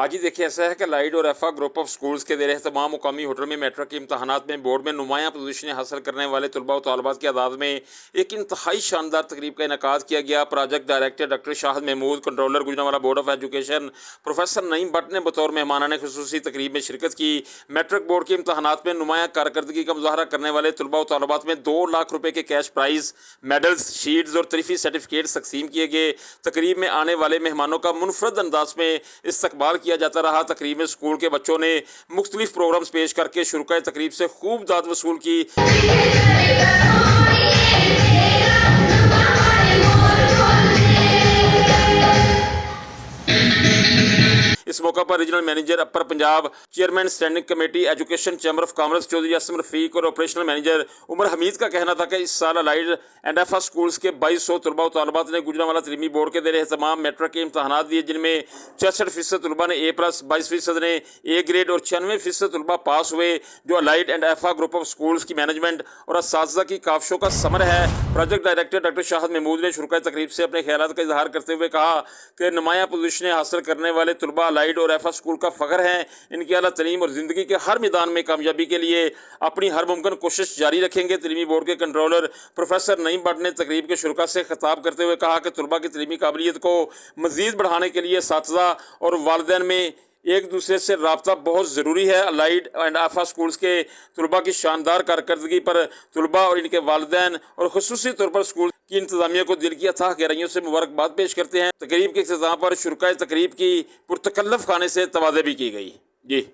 आज ही देखिए ऐसा है कि लाइट और एफा ग्रुप ऑफ स्कूल्स के ज़ेर एहतमाम मुकामी होटल में मैट्रिक के इम्तहानात में बोर्ड में नुमायाँ पोजीशनें हासिल करने वाले तलबा व तालबात की आदाद में एक इंतहाई शानदार तकरीब का इनकाद किया गया। Project director doctor Shahid Mahmood, controller Gujranwala board of education professor Naeem Bhatt ने बतौर मेहमानाने खुसूसी तकरीब में शिरकत की। मैट्रिक बोर्ड के इम्तहानात में नुमायाँ कारकर्दगी का मुजाहरा करने वाले तलबा व तालबात में 2 लाख रुपये के कैश प्राइज़, मेडल्स, शीट्स और तरफी सर्टिफिकेट्स तकसीम किए गए। तकरीब में आने वाले मेहमानों का मुनफरद अंदाज में इस्तकबाल किया जाता रहा। तकरीब में स्कूल के बच्चों ने मुख्तलिफ प्रोग्राम्स पेश करके शुरुआत तकरीब से खूब दाद वसूल की। इस मौका पर regional manager upper Punjab, chairman standing committee education chamber of commerce Chaudhry Asim Rafiq और ऑपरेशनल मैनेजर उमर हमीद का कहना था कि इस साल अलाइड एंड एफा स्कूल्स के 2200 तलबा व तालबात ने गुजरांवाला तलीमी बोर्ड के ज़ेर एहतमाम मैट्रिक के इम्तहानात दिए, जिनमें 66% तलबा ने A+, 22% ने A ग्रेड और 96% तलबा पास हुए, जो अलाइड एंड एफा ग्रुप ऑफ स्कूल्स की मैनेजमेंट और असातिज़ा की काविशों का समर है। Project director doctor Shahid Mahmood ने शुरुआत तकरीब से अपने ख्यालात का इजहार करते हुए कहा कि नुमायाँ पोजीशनें हासिल करने वाले तलबा लाइट और एफा स्कूल का फ़ख्र हैं। इनकी आला तलीम और ज़िंदगी के हर मैदान में कामयाबी के लिए अपनी हर मुमकिन कोशिश जारी रखेंगे। तलीमी बोर्ड के कंट्रोलर प्रोफेसर नईम भट्ट ने तकरीब के शुरुका से खिताब करते हुए कहा कि तलबा की तलीमी काबिलियत को मज़ीद बढ़ाने के लिए असातिज़ा और वालिदैन में एक दूसरे से रब्ता बहुत ज़रूरी है। अलाइड एंड आफा स्कूल्स के तलबा की शानदार कारकर्दगी पर तलबा और इनके वालिदैन और खुसूसी तौर पर स्कूल की इंतज़ामिया को दिल की अथाह गहराइयों से मुबारकबाद पेश करते हैं। तकरीब के इख्तिताम पर शुरकाए तकरीब की पुरतकल्लफ खाने से तवाज़े भी की गई। जी।